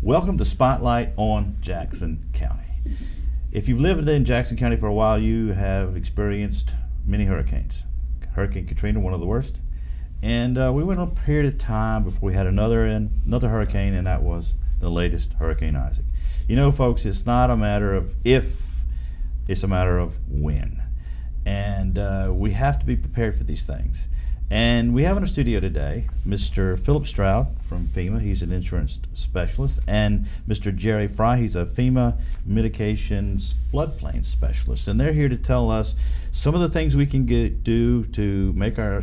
Welcome to Spotlight on Jackson County. If you've lived in Jackson County for a while, you have experienced many hurricanes. Hurricane Katrina, one of the worst. And we went on a period of time before we had another hurricane, and that was the latest Hurricane Isaac. You know, folks, it's not a matter of if, it's a matter of when. And we have to be prepared for these things. And we have in our studio today Mr. Philip Stroud from FEMA. He's an insurance specialist. And Mr. Jerry Frye. He's a FEMA mitigations floodplain specialist. And they're here to tell us some of the things we can do to make our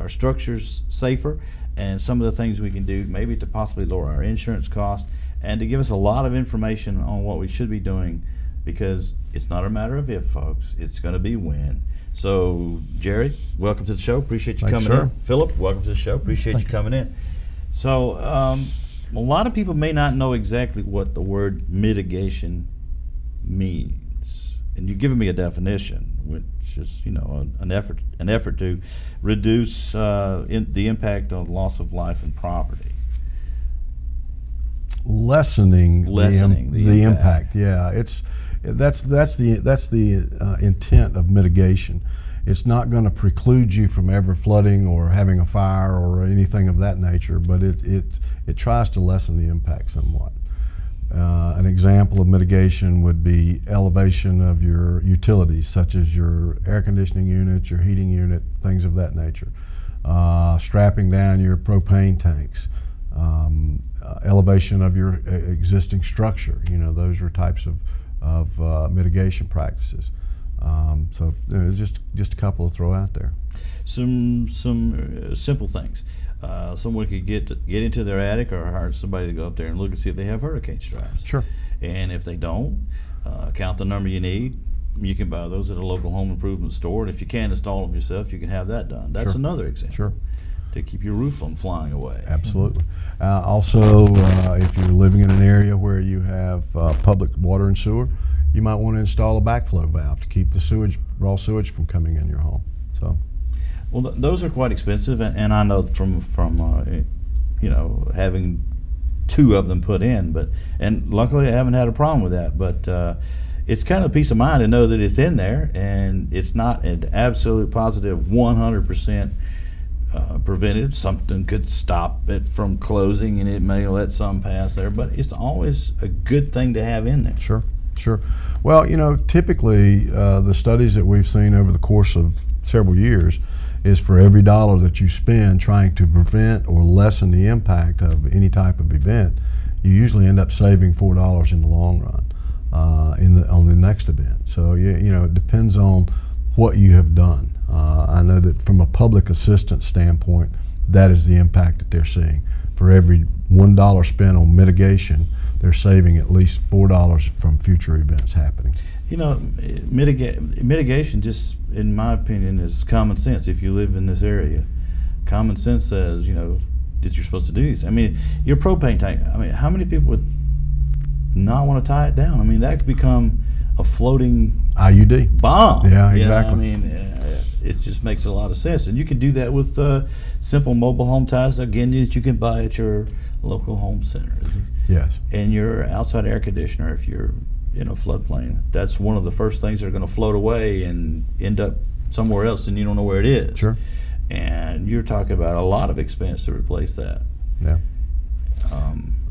structures safer, and some of the things we can do maybe to possibly lower our insurance costs, and to give us a lot of information on what we should be doing, because it's not a matter of if, folks. It's going to be when. So, Jerry, welcome to the show. Appreciate you coming in. Philip, welcome to the show. Appreciate you coming in. So, a lot of people may not know exactly what the word mitigation means, and you've given me a definition, which is, you know, an effort to reduce the impact of loss of life and property. Lessening the impact. Yeah, that's the intent of mitigation. It's not going to preclude you from ever flooding or having a fire or anything of that nature, but it tries to lessen the impact somewhat. An example of mitigation would be elevation of your utilities, such as your air conditioning unit, your heating unit, things of that nature. Strapping down your propane tanks. Elevation of your existing structure. You know, those are types of mitigation practices. So there's just a couple to throw out there. Some simple things. Someone could get into their attic or hire somebody to go up there and look and see if they have hurricane straps. Sure. And if they don't, count the number you need. You can buy those at a local home improvement store, and if you can't install them yourself, you can have that done. That's sure. Another example. Sure. To keep your roof from flying away. Absolutely. Also, if you're living in an area where you have public water and sewer, you might want to install a backflow valve to keep the raw sewage from coming in your home. So, well, those are quite expensive, and I know from you know, having 2 of them put in, and luckily I haven't had a problem with that. But it's kind of peace of mind to know that it's in there, and it's not an absolute positive 100%. Preventive. Something could stop it from closing, and it may let some pass there, but it's always a good thing to have in there. Sure, sure. Well, you know, typically the studies that we've seen over the course of several years is for every dollar that you spend trying to prevent or lessen the impact of any type of event, you usually end up saving $4 in the long run on the next event. So, you know, it depends on what you have done. I know that from a public assistance standpoint, that is the impact that they're seeing. For every $1 spent on mitigation, they're saving at least $4 from future events happening. You know, mitigation, just in my opinion, is common sense. If you live in this area, common sense says, you know, that you're supposed to do these. I mean, your propane tank, I mean, how many people would not want to tie it down? I mean, that could become a floating IUD bomb. Yeah, exactly. You know, I mean, it just makes a lot of sense, and you can do that with simple mobile home ties, again, that you can buy at your local home center. Yes. And your outside air conditioner, if you're in a floodplain, that's one of the first things that are going to float away and end up somewhere else, and you don't know where it is. Sure. And you're talking about a lot of expense to replace that. Yeah.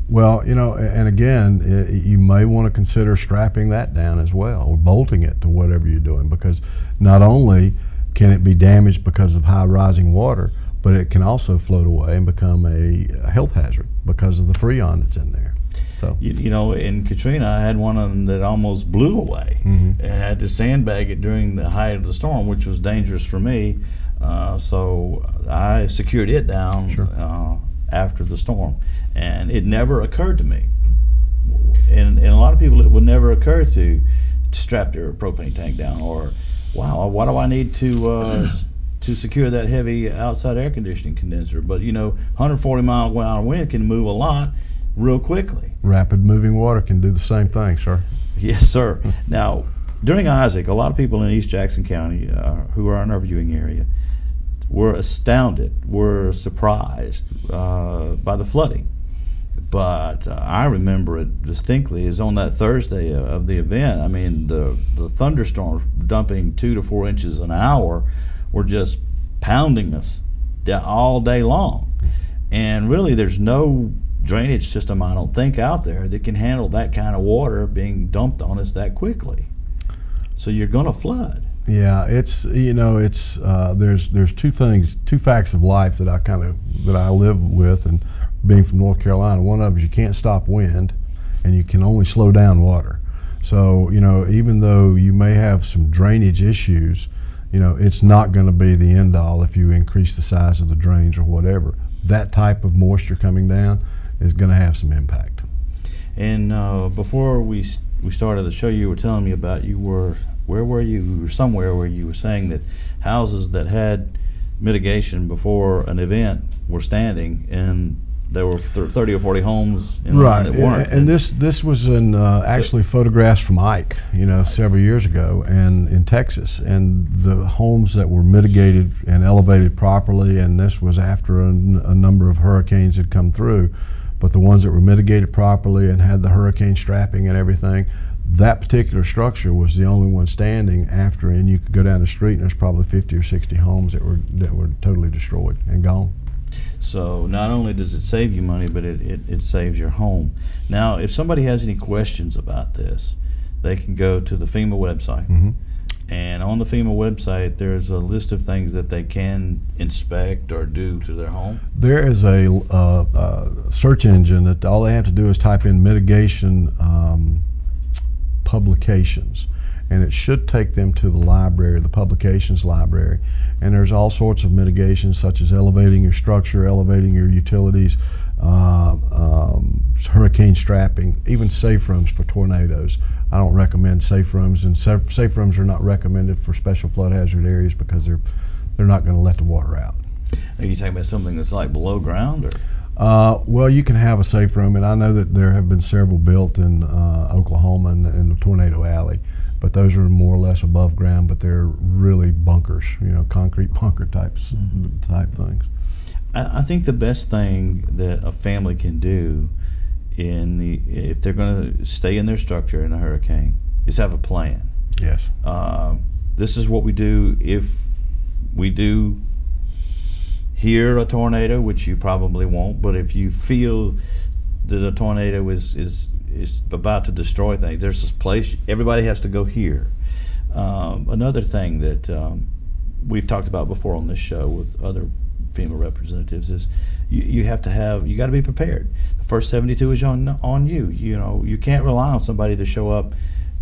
Well, you know, and again, you may want to consider strapping that down as well, or bolting it to whatever you're doing, because not only can it be damaged because of high rising water, but it can also float away and become a health hazard because of the freon that's in there. So you know, in Katrina, I had one of them that almost blew away, and I had to sandbag it during the height of the storm, which was dangerous for me. So I secured it down. Sure. After the storm, and it never occurred to me and a lot of people, it would never occur to strap their propane tank down, or wow, why do I need to secure that heavy outside air conditioning condenser? But 140-mile-an-hour wind can move a lot real quickly. Rapid moving water can do the same thing, sir. Yes, sir. Now, during Isaac, a lot of people in East Jackson County who are in our viewing area were astounded, were surprised by the flooding. But I remember it distinctly. Is on that Thursday of the event. I mean, the thunderstorms dumping 2 to 4 inches an hour were just pounding us all day long. And really, there's no drainage system, I don't think, out there that can handle that kind of water being dumped on us that quickly. So you're going to flood. Yeah, it's there's two facts of life that I live with, and being from North Carolina, one of them is you can't stop wind, and you can only slow down water. So even though you may have some drainage issues, it's not going to be the end all if you increase the size of the drains or whatever. That type of moisture coming down is going to have some impact. And before we started the show, you were telling me about where were you? You were somewhere where you were saying that houses that had mitigation before an event were standing, and there were 30 or 40 homes in line that weren't. And this was in actually photographs from Ike, several years ago, and in Texas. And the homes that were mitigated and elevated properly, and this was after a number of hurricanes had come through, but the ones that were mitigated properly and had the hurricane strapping and everything, that particular structure was the only one standing after, and you could go down the street and there's probably 50 or 60 homes that were totally destroyed and gone. So not only does it save you money, but it saves your home. Now, if somebody has any questions about this, they can go to the FEMA website. Mm-hmm. And on the FEMA website, there's a list of things that they can inspect or do to their home. There is a search engine that all they have to do is type in mitigation publications, and it should take them to the library, the publications library. And there's all sorts of mitigations, such as elevating your structure, elevating your utilities, hurricane strapping, even safe rooms for tornadoes. I don't recommend safe rooms, and safe rooms are not recommended for special flood hazard areas because they're not going to let the water out. Are you talking about something that's like below ground, or? Well, you can have a safe room, and I know that there have been several built in Oklahoma in the Tornado Alley, but those are more or less above ground, but they're really bunkers, concrete bunker type things. I think the best thing that a family can do if they're going to stay in their structure in a hurricane is have a plan. Yes. This is what we do if we do hear a tornado, which you probably won't, but if you feel that a tornado is about to destroy things, there's this place everybody has to go here. Another thing that we've talked about before on this show with other FEMA representatives is you got to be prepared. The first 72 is on you. You can't rely on somebody to show up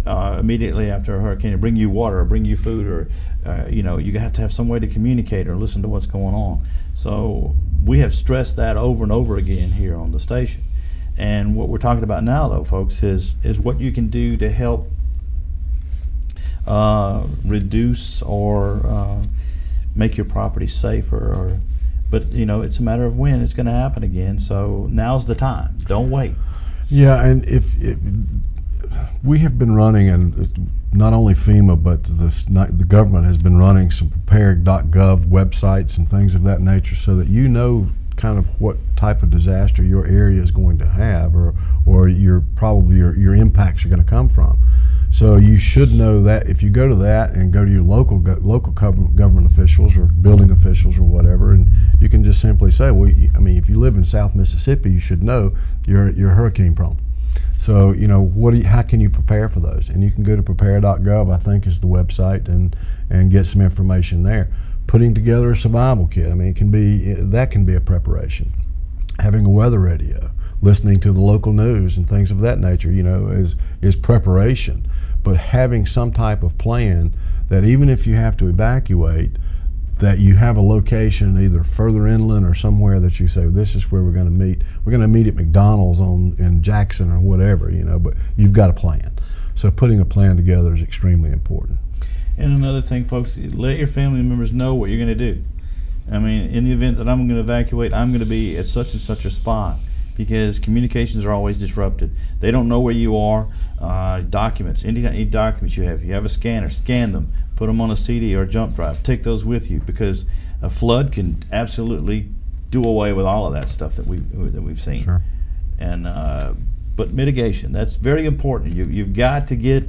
immediately after a hurricane and bring you water or bring you food, or you have to have some way to communicate or listen to what's going on. So we have stressed that over and over again here on the station. And what we're talking about now, though, folks, is what you can do to help reduce or make your property safer. But it's a matter of when it's going to happen again. So now's the time. Don't wait. Yeah, and if we have been running, and not only FEMA, but the government has been running some prepared.gov websites and things of that nature, so that kind of what type of disaster your area is going to have, or your impacts are going to come from. So you should know that if you go to that and go to your local government officials or building officials or whatever, and you can just simply say, well, if you live in South Mississippi, you should know you're hurricane prone. So how can you prepare for those? And you can go to prepare.gov, I think is the website, and get some information there. Putting together a survival kit, that can be a preparation. Having a weather radio, listening to the local news and things of that nature, is preparation. But having some type of plan that even if you have to evacuate, that you have a location either further inland or somewhere that you say, this is where we're going to meet. We're going to meet at McDonald's in Jackson or whatever, but you've got a plan. So putting a plan together is extremely important. And another thing, folks, let your family members know what you're going to do. I mean, in the event that I'm going to evacuate, I'm going to be at such and such a spot, because communications are always disrupted. They don't know where you are. Documents, any documents you have. If you have a scanner, scan them, put them on a CD or a jump drive. Take those with you, because a flood can absolutely do away with all of that stuff that we've seen. Sure. And but mitigation, that's very important. You've got to go to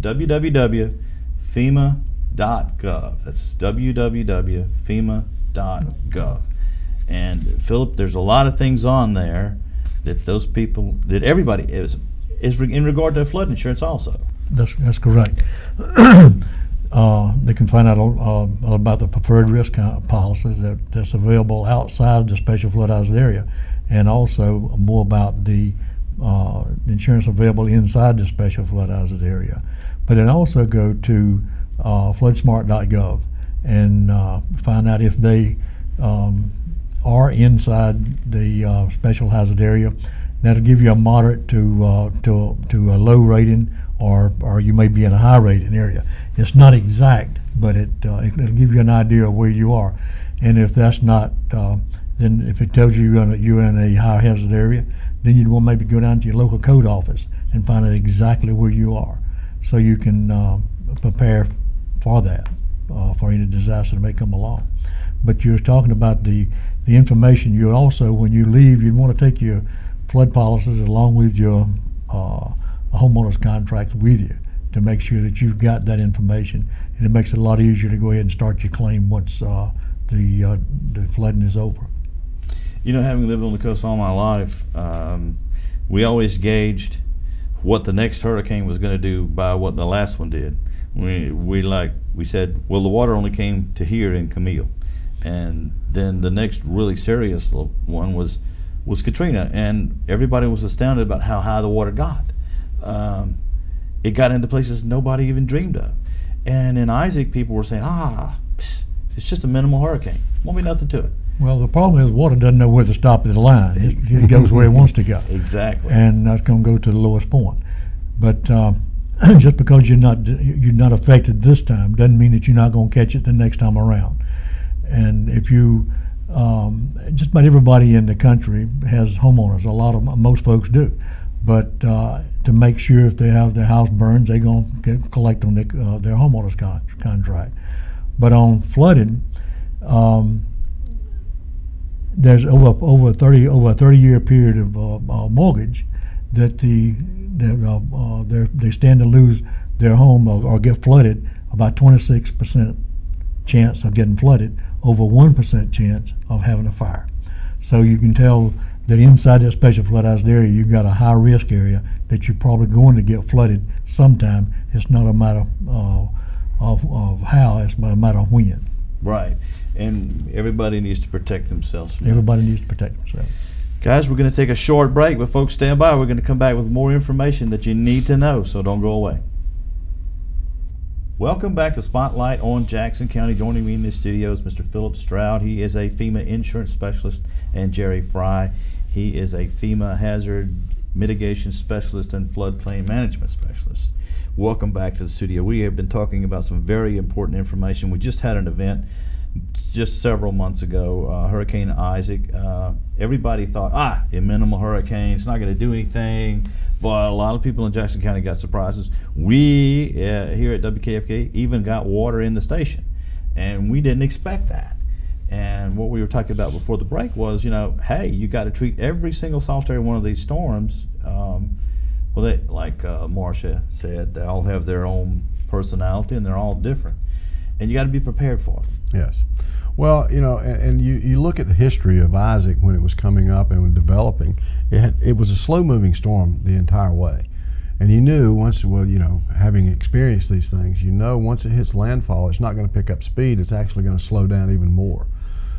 www.fema.gov. That's www.fema.gov. And Philip, there's a lot of things on there that everybody is in regard to flood insurance also. That's correct. They can find out about the preferred risk policies that's available outside the special flood hazard area, and also more about the insurance available inside the special flood hazard area. But then also go to floodsmart.gov and find out if they are inside the special hazard area. That'll give you a moderate to a low rating, or you may be in a high rating area. It's not exact, but it'll give you an idea of where you are. And if that's not, then if it tells you you're in a high hazard area, then you'd want to maybe go down to your local code office and find out exactly where you are, so you can prepare for that, for any disaster that may come along. But you're talking about the information. You also, when you leave, you'd want to take your flood policies along with your homeowner's contract with you, to make sure that you've got that information, and it makes it a lot easier to go ahead and start your claim once the flooding is over. Having lived on the coast all my life, we always gauged what the next hurricane was going to do by what the last one did. We said, well, the water only came to here in Camille, and then the next really serious one was Katrina, and everybody was astounded about how high the water got. It got into places nobody even dreamed of. And in Isaac, people were saying, it's just a minimal hurricane. Won't be nothing to it. Well, the problem is water doesn't know where to stop at the line. It goes where it wants to go. Exactly. And that's going to go to the lowest point. But just because you're not affected this time doesn't mean that you're not going to catch it the next time around. And if you, just about everybody in the country has homeowners. Most folks do. But to make sure if they have their house burns, they're going to collect on their homeowner's contract. But on flooding, there's over a 30-year period of mortgage that they stand to lose their home or get flooded. About 26% chance of getting flooded, over 1% chance of having a fire. So you can tell that inside that special flood hazard area, you've got a high risk area that you're probably going to get flooded sometime. It's not a matter of how, it's a matter of when. Right. And everybody needs to protect themselves. Everybody needs to protect themselves. Guys, we're going to take a short break, but folks, stand by. We're going to come back with more information that you need to know, so don't go away. Welcome back to Spotlight on Jackson County. Joining me in the studio is Mr. Philip Stroud. He is a FEMA insurance specialist, and Jerry Frye. He is a FEMA hazard mitigation specialist and floodplain management specialist. Welcome back to the studio. We have been talking about some very important information. We just had an event just several months ago, Hurricane Isaac. Everybody thought, a minimal hurricane, it's not going to do anything. But a lot of people in Jackson County got surprises. We here at WKFK even got water in the station, and we didn't expect that. And what we were talking about before the break was, hey, you got to treat every single solitary one of these storms. Like Marcia said, they all have their own personality and they're all different, and you got to be prepared for it. Yes. Well, and you look at the history of Isaac when it was coming up and developing. It was a slow-moving storm the entire way, and you knew once, having experienced these things, once it hits landfall, it's not going to pick up speed. It's actually going to slow down even more.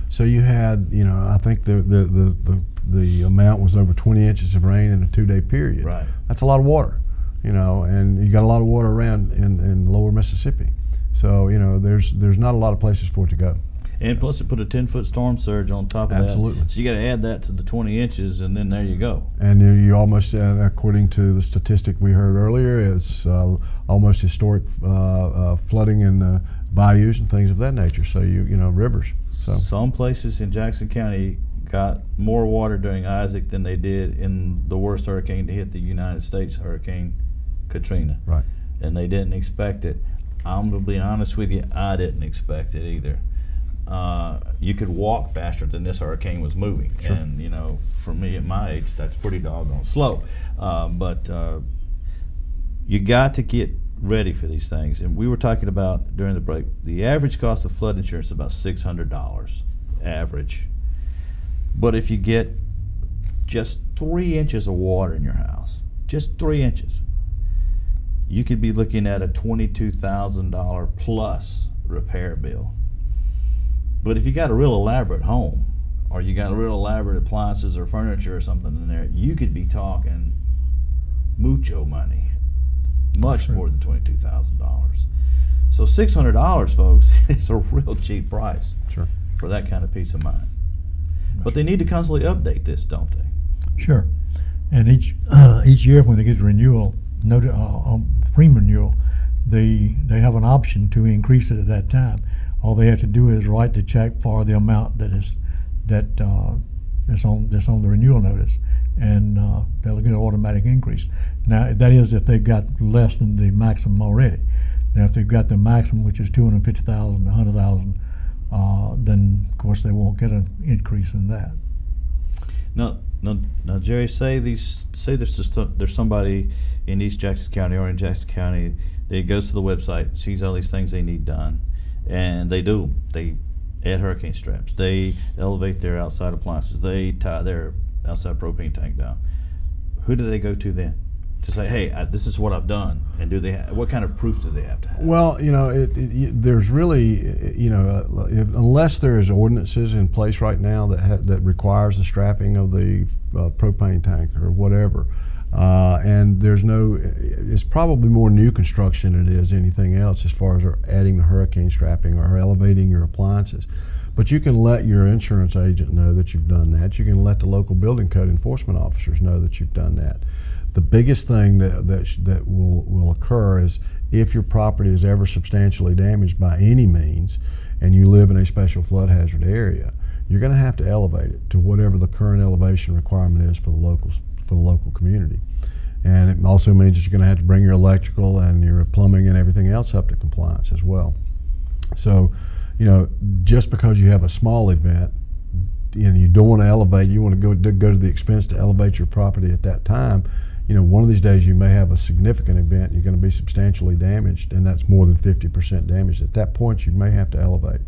So you had, I think the amount was over 20 inches of rain in a 2-day period. Right. That's a lot of water, and you got a lot of water around in lower Mississippi. So there's not a lot of places for it to go. And plus, it put a 10-foot storm surge on top of Absolutely. that. So you got to add that to the 20 inches, and then there you go. And you almost, according to the statistic we heard earlier, it's almost historic flooding in bayous and things of that nature. So rivers. So some places in Jackson County got more water during Isaac than they did in the worst hurricane to hit the United States, Hurricane Katrina. Right. And they didn't expect it. I'm going to be honest with you, I didn't expect it either. You could walk faster than this hurricane was moving. Sure. And for me at my age, that's pretty doggone slow. But you got to get ready for these things. And we were talking about during the break, the average cost of flood insurance is about $600 average. But if you get just 3 inches of water in your house, just 3 inches, you could be looking at a $22,000 plus repair bill. But if you got a real elaborate home, or you got a real elaborate appliances or furniture or something in there, you could be talking mucho money, much more than $22,000. So $600, folks, is a real cheap price for that kind of peace of mind. But they need to constantly update this, don't they? Sure. And each year when they get renewal, pre-renewal, they have an option to increase it at that time. All they have to do is write the check for the amount that's on the renewal notice, and they'll get an automatic increase. Now that is if they've got less than the maximum already. Now if they've got the maximum, which is $250,000, $100,000, then of course they won't get an increase in that. Now, Jerry, say there's somebody in East Jackson County or in Jackson County that goes to the website, sees all these things they need done, and they do. They add hurricane straps. They elevate their outside appliances. They tie their outside propane tank down. Who do they go to then to say, hey, this is what I've done? And do they what kind of proof do they have to have? Well, there's really, unless there is ordinances in place right now that requires the strapping of the propane tank or whatever, and it's probably more new construction than it is anything else as far as adding the hurricane strapping or elevating your appliances. But you can let your insurance agent know that you've done that. You can let the local building code enforcement officers know that you've done that. The biggest thing that will occur is if your property is ever substantially damaged by any means and you live in a special flood hazard area, you're going to have to elevate it to whatever the current elevation requirement is for the local community. And it also means that you're going to have to bring your electrical and your plumbing and everything else up to compliance as well. So, just because you have a small event and you don't want to elevate, you want to go to the expense to elevate your property at that time, one of these days you may have a significant event, you're going to be substantially damaged, and that's more than 50% damage. At that point, you may have to elevate.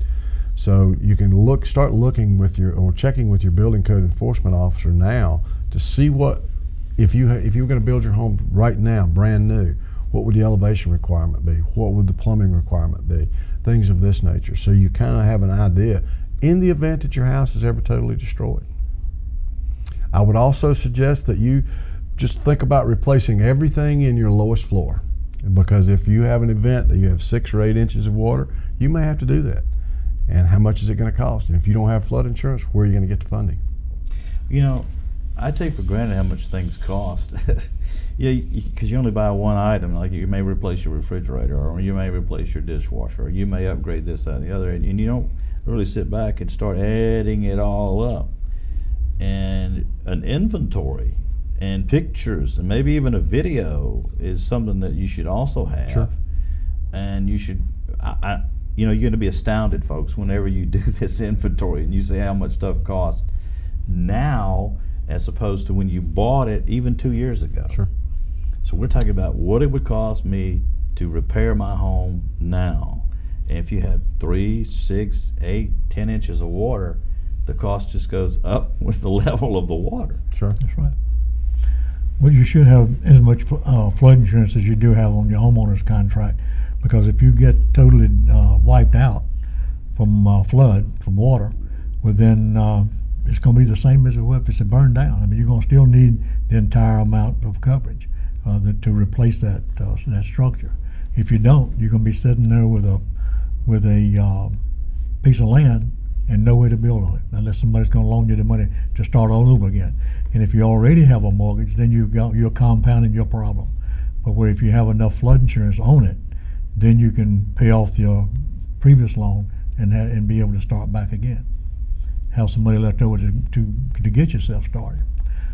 So you can start looking checking with your building code enforcement officer now to see if you were going to build your home right now, brand new, what would the elevation requirement be? What would the plumbing requirement be? Things of this nature. So you kind of have an idea in the event that your house is ever totally destroyed. I would also suggest that you just think about replacing everything in your lowest floor, because if you have an event that you have 6 or 8 inches of water, you may have to do that. And how much is it going to cost? And if you don't have flood insurance, where are you going to get the funding? I take for granted how much things cost. Because you only buy one item, like you may replace your refrigerator, or you may replace your dishwasher, or you may upgrade this, that, and the other, and you don't really sit back and start adding it all up. And an inventory and pictures and maybe even a video is something that you should also have. Sure. And you should, you're going to be astounded, folks, whenever you do this inventory and you see how much stuff costs now as opposed to when you bought it even 2 years ago. Sure. So we're talking about what it would cost me to repair my home now. And if you have 3, 6, 8, 10 inches of water, the cost just goes up with the level of the water. Sure. That's right. Well, you should have as much flood insurance as you do have on your homeowner's contract, because if you get totally wiped out from flood, from water, well then it's going to be the same as if it's burned down. I mean, you're going to still need the entire amount of coverage to replace that structure. If you don't, you're going to be sitting there with a piece of land and no way to build on it, unless somebody's going to loan you the money to start all over again. And if you already have a mortgage, then you're compounding your problem. But where if you have enough flood insurance on it, then you can pay off your previous loan and be able to start back again. Have some money left over to get yourself started.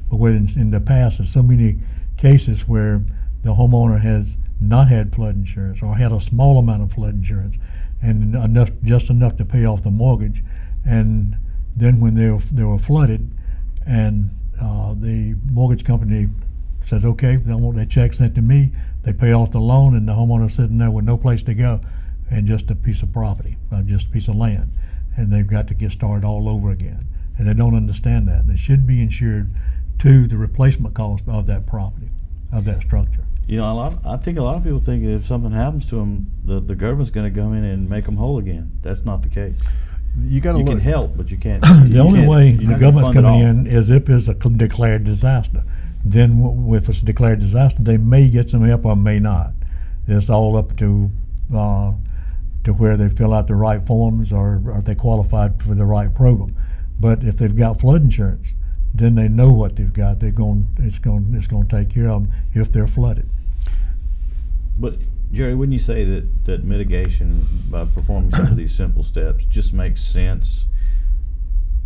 But where in the past, there's so many cases where the homeowner has not had flood insurance or had a small amount of flood insurance and just enough to pay off the mortgage, and then when they were flooded and the mortgage company says, okay, they want that check sent to me, they pay off the loan, and the homeowner's sitting there with no place to go and just a piece of property, just a piece of land, and they've got to get started all over again. And they don't understand that. They should be insured to the replacement cost of that property, of that structure. You know, I think a lot of people think if something happens to them, the government's going to come in and make them whole again. That's not the case. You got to can help, but you can't. The only way the government's coming in is if it's a declared disaster. Then, if it's a declared disaster, they may get some help or may not. It's all up to where they fill out the right forms or are they qualified for the right program. But if they've got flood insurance, then they know what they've got. It's going to take care of them if they're flooded. But Jerry, wouldn't you say that mitigation by performing some of these simple steps just makes sense?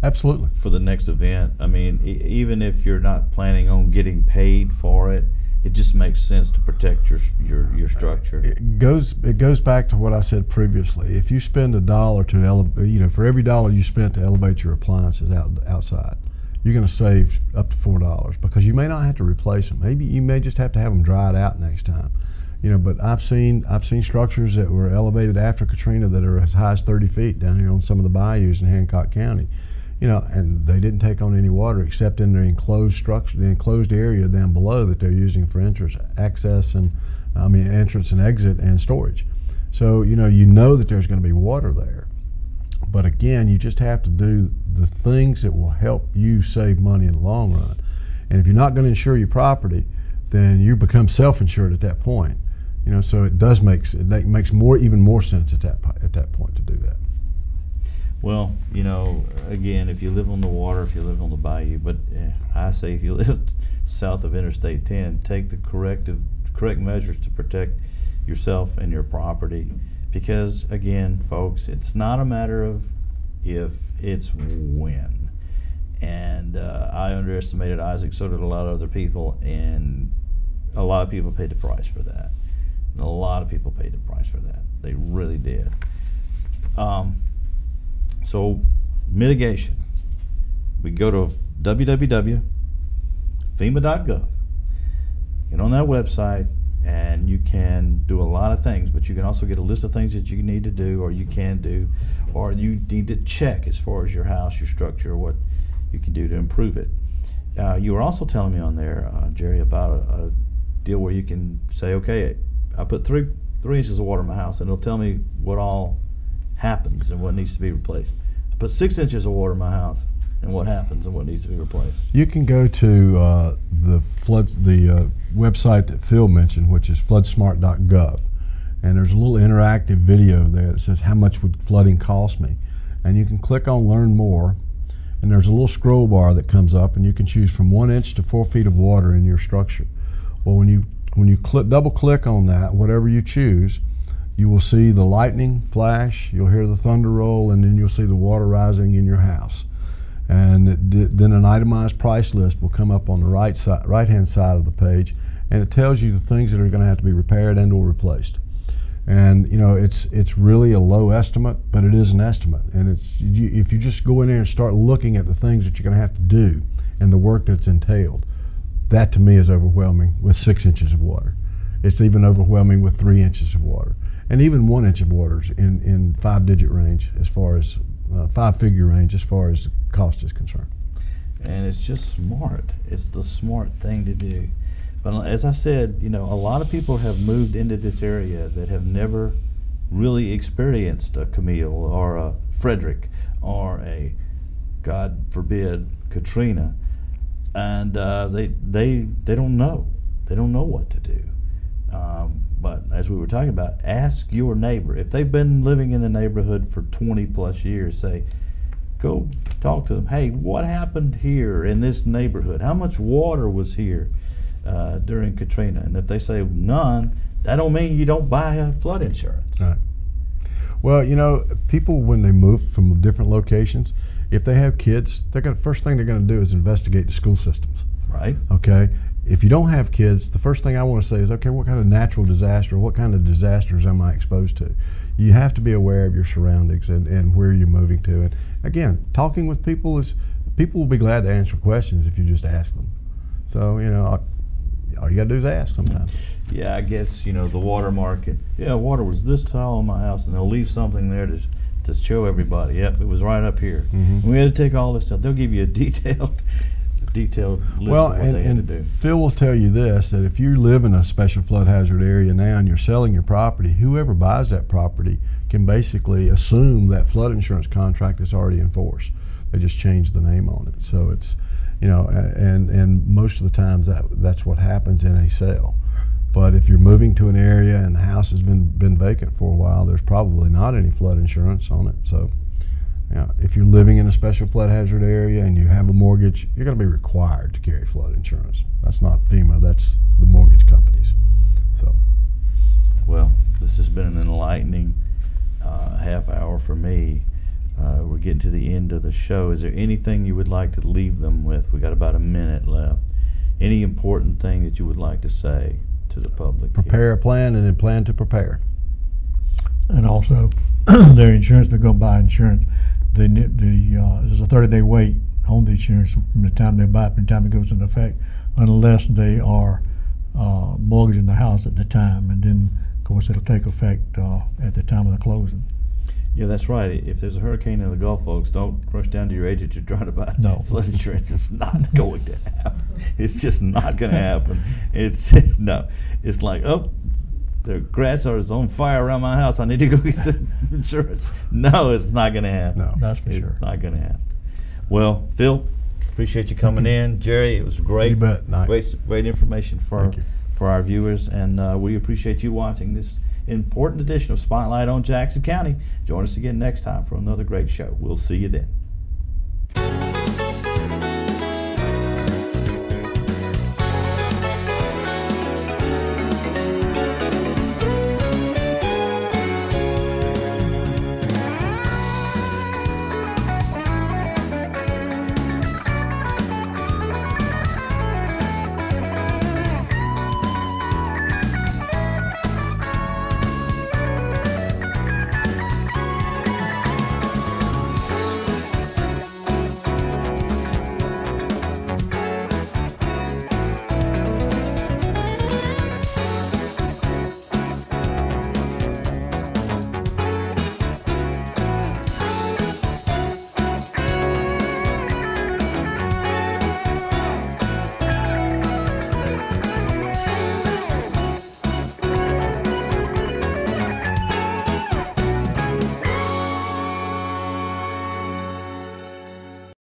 Absolutely. For the next event, I mean, even if you're not planning on getting paid for it, it just makes sense to protect your structure. It goes back to what I said previously. If you spend $1 for every dollar you spent to elevate your appliances outside, you're going to save up to $4 because you may not have to replace them. Maybe you may just have to have them dried out next time. But I've seen structures that were elevated after Katrina that are as high as 30 feet down here on some of the bayous in Hancock County. And they didn't take on any water except in their enclosed structure, the enclosed area down below that they're using for entrance and exit and storage. So you know that there's going to be water there. But again, you just have to do the things that will help you save money in the long run. And if you're not going to insure your property, then you become self-insured at that point. So it makes even more sense at that point to do that. Well, again, if you live on the water, if you live on the bayou, but I say if you live south of Interstate 10, take the correct measures to protect yourself and your property. Because, again, folks, it's not a matter of if, it's when. And I underestimated Isaac, so did a lot of other people, and a lot of people paid the price for that. A lot of people paid the price for that. They really did. So, mitigation. We go to www.fema.gov. Get on that website, and you can do a lot of things, but you can also get a list of things that you need to do, or you can do, or you need to check as far as your house, your structure, what you can do to improve it. You were also telling me on there, Jerry, about a deal where you can say, okay, I put three inches of water in my house, and it'll tell me what all happens and what needs to be replaced. I put 6 inches of water in my house, and what happens and what needs to be replaced. You can go to the website that Phil mentioned, which is floodsmart.gov, and there's a little interactive video there that says how much would flooding cost me, and you can click on Learn More, and there's a little scroll bar that comes up, and you can choose from 1 inch to 4 feet of water in your structure. Well, when you double click on that, whatever you choose, you will see the lightning flash, you'll hear the thunder roll, and then you'll see the water rising in your house. And then an itemized price list will come up on the right-hand side of the page, and it tells you the things that are going to have to be repaired and or replaced. And it's really a low estimate, but it is an estimate. And if you just go in there and start looking at the things that you're going to have to do and the work that's entailed, that to me is overwhelming with 6 inches of water. It's even overwhelming with 3 inches of water. And even 1 inch of water is in 5-digit range as far as 5-figure range as far as the cost is concerned. And it's just smart. It's the smart thing to do. But as I said, a lot of people have moved into this area that have never really experienced a Camille or a Frederick or a, God forbid, Katrina, and they don't know. They don't know what to do. But as we were talking about, ask your neighbor. If they've been living in the neighborhood for 20 plus years, say, go talk to them. Hey, what happened here in this neighborhood? How much water was here during Katrina? And if they say none, that don't mean you don't buy a flood insurance. Right. Well, you know, people when they move from different locations, if they have kids, first thing they're going to do is investigate the school systems. Right. Okay. If you don't have kids, the first thing I want to say is, okay, what kind of natural disaster, what kind of disasters am I exposed to? You have to be aware of your surroundings and where you're moving to. And again, talking with people will be glad to answer questions if you just ask them. So, you know, all you got to do is ask sometimes. Yeah, I guess, you know, the water market. Yeah, water was this tall in my house, and they'll leave something there to show everybody. Yep, it was right up here. Mm-hmm. We had to take all this stuff. They'll give you a detailed list of what they had to do. Phil will tell you this, that if you live in a special flood hazard area now and you're selling your property, whoever buys that property can basically assume that flood insurance contract is already in force. They just changed the name on it. So it's, you know, and most of the times that's what happens in a sale. But if you're moving to an area and the house has been vacant for a while, there's probably not any flood insurance on it. So, yeah, if you're living in a special flood hazard area and you have a mortgage, you're going to be required to carry flood insurance. That's not FEMA, that's the mortgage companies. So, well, this has been an enlightening half hour for me. We're getting to the end of the show. Is there anything you would like to leave them with? We got about a minute left. Any important thing that you would like to say to the public? Prepare a plan and then plan to prepare. And also, their insurance, they're going to buy insurance. There's a 30-day wait on the insurance from the time they buy it to the time it goes into effect, unless they are mortgaging the house at the time, and then of course it'll take effect at the time of the closing. Yeah, that's right. If there's a hurricane in the Gulf, folks, don't rush down to your agent to try to buy flood insurance. It's not going to happen. It's just not going to happen. It's just, no. It's like, oh, the grass is on fire around my house. I need to go get some insurance. No, it's not going to happen. No, that's for sure. It's not going to happen. Well, Phil, appreciate you coming in. Jerry, it was great. You bet. Great information for our viewers, and we appreciate you watching this important edition of Spotlight on Jackson County. Join us again next time for another great show. We'll see you then.